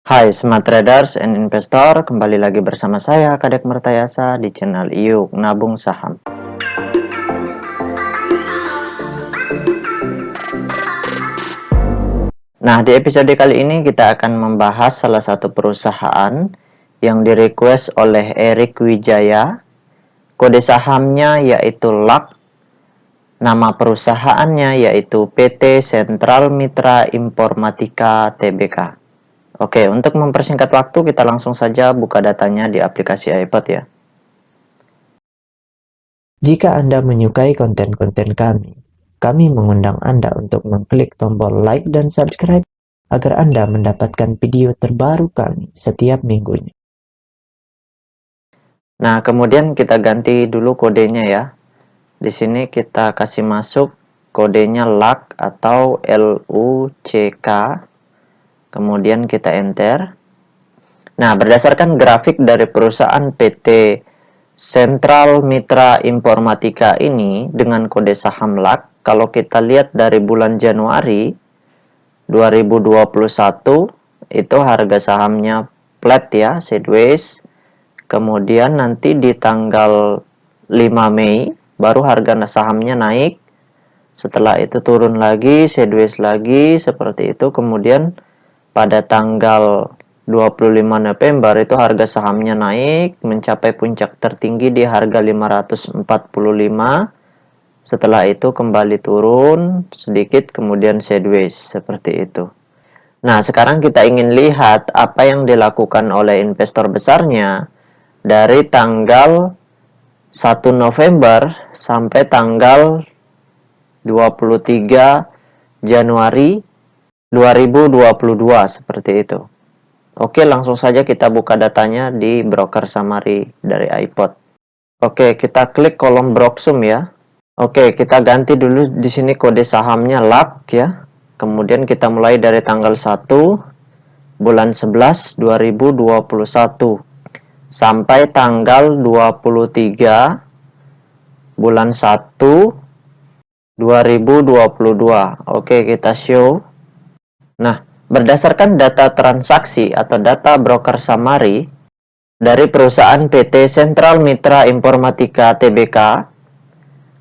Hai Smart Traders and Investor, kembali lagi bersama saya Kadek Mertayasa di channel Iuk Nabung Saham. Nah, di episode kali ini kita akan membahas salah satu perusahaan yang direquest oleh Eric Wijaya. Kode sahamnya yaitu LAK. Nama perusahaannya yaitu PT Sentral Mitra Informatika Tbk. Oke, untuk mempersingkat waktu kita langsung saja buka datanya di aplikasi iPod ya. Jika Anda menyukai konten-konten kami mengundang Anda untuk mengklik tombol like dan subscribe agar Anda mendapatkan video terbaru kami setiap minggunya. Nah, kemudian kita ganti dulu kodenya ya. Di sini kita kasih masuk kodenya LUCK atau LUCK. Kemudian kita enter. Nah, berdasarkan grafik dari perusahaan PT Sentral Mitra Informatika ini dengan kode saham LUCK, kalau kita lihat dari bulan Januari 2021 itu harga sahamnya flat ya, sideways. Kemudian nanti di tanggal 5 Mei baru harga sahamnya naik. Setelah itu turun lagi, sideways lagi seperti itu. Kemudian pada tanggal 25 November itu harga sahamnya naik mencapai puncak tertinggi di harga 545. Setelah itu kembali turun sedikit kemudian sideways seperti itu. Nah, sekarang kita ingin lihat apa yang dilakukan oleh investor besarnya dari tanggal 1 November sampai tanggal 23 Januari 2022 seperti itu. Oke, langsung saja kita buka datanya di broker summary dari iPod. Oke, kita klik kolom Broksum ya. Oke, kita ganti dulu di sini kode sahamnya LAK ya. Kemudian kita mulai dari tanggal 1 bulan 11 2021 sampai tanggal 23 bulan 1 2022. Oke, kita show. Nah, berdasarkan data transaksi atau data broker summary dari perusahaan PT Sentral Mitra Informatika Tbk,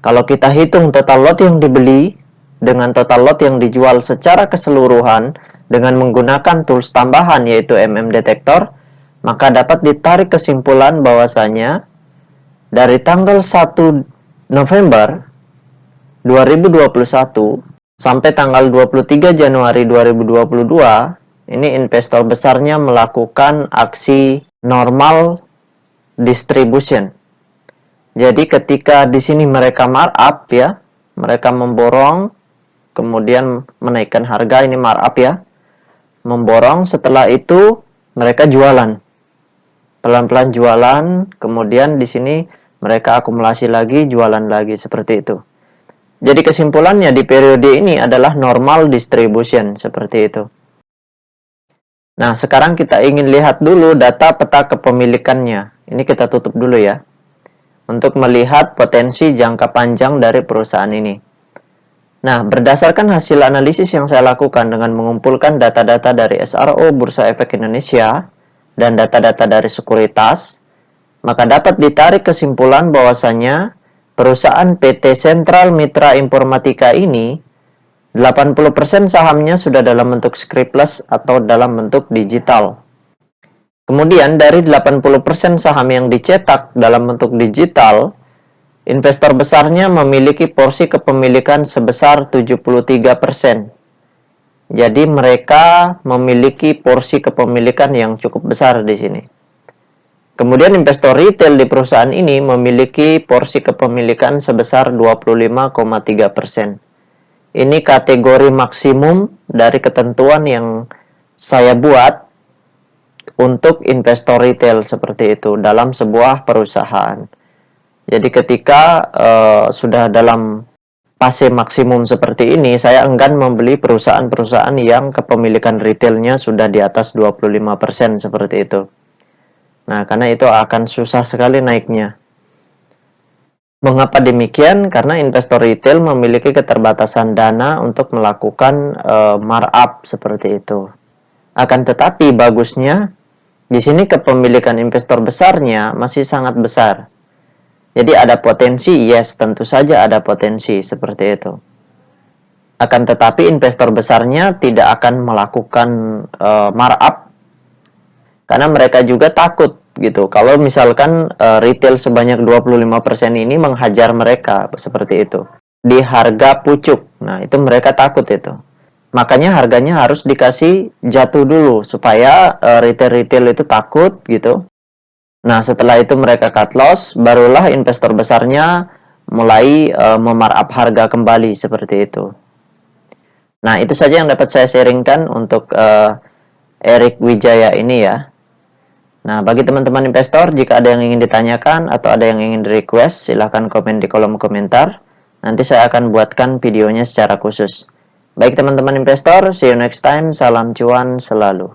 kalau kita hitung total lot yang dibeli dengan total lot yang dijual secara keseluruhan dengan menggunakan tools tambahan yaitu Detektor, maka dapat ditarik kesimpulan bahwasanya dari tanggal 1 November 2021 sampai tanggal 23 Januari 2022, ini investor besarnya melakukan aksi normal distribution. Jadi ketika di sini mereka markup ya, mereka memborong, kemudian menaikkan harga, ini markup ya, memborong, setelah itu mereka jualan, pelan-pelan jualan, kemudian di sini mereka akumulasi lagi, jualan lagi, seperti itu. Jadi kesimpulannya di periode ini adalah normal distribution, seperti itu. Nah, sekarang kita ingin lihat dulu data peta kepemilikannya. Ini kita tutup dulu ya, untuk melihat potensi jangka panjang dari perusahaan ini. Nah, berdasarkan hasil analisis yang saya lakukan dengan mengumpulkan data-data dari SRO Bursa Efek Indonesia dan data-data dari sekuritas, maka dapat ditarik kesimpulan bahwasanya perusahaan PT Sentral Mitra Informatika ini 80% sahamnya sudah dalam bentuk scriptless atau dalam bentuk digital. Kemudian dari 80% saham yang dicetak dalam bentuk digital, investor besarnya memiliki porsi kepemilikan sebesar 73%. Jadi mereka memiliki porsi kepemilikan yang cukup besar di sini. Kemudian investor retail di perusahaan ini memiliki porsi kepemilikan sebesar 25,3%. Ini kategori maksimum dari ketentuan yang saya buat untuk investor retail seperti itu dalam sebuah perusahaan. Jadi ketika sudah dalam fase maksimum seperti ini, saya enggan membeli perusahaan-perusahaan yang kepemilikan retailnya sudah di atas 25% seperti itu. Nah, karena itu akan susah sekali naiknya. Mengapa demikian? Karena investor retail memiliki keterbatasan dana untuk melakukan markup seperti itu. Akan tetapi bagusnya di sini kepemilikan investor besarnya masih sangat besar. Jadi ada potensi, yes, tentu saja ada potensi seperti itu. Akan tetapi investor besarnya tidak akan melakukan markup karena mereka juga takut gitu. Kalau misalkan retail sebanyak 25% ini menghajar mereka seperti itu di harga pucuk. Nah, itu mereka takut itu. Makanya harganya harus dikasih jatuh dulu supaya retail-retail itu takut gitu. Nah, setelah itu mereka cut loss, barulah investor besarnya mulai memarkup harga kembali seperti itu. Nah, itu saja yang dapat saya sharingkan untuk Erik Wijaya ini ya. Nah, bagi teman-teman investor, jika ada yang ingin ditanyakan atau ada yang ingin di-request, silahkan komen di kolom komentar. Nanti saya akan buatkan videonya secara khusus. Baik teman-teman investor, see you next time. Salam cuan selalu.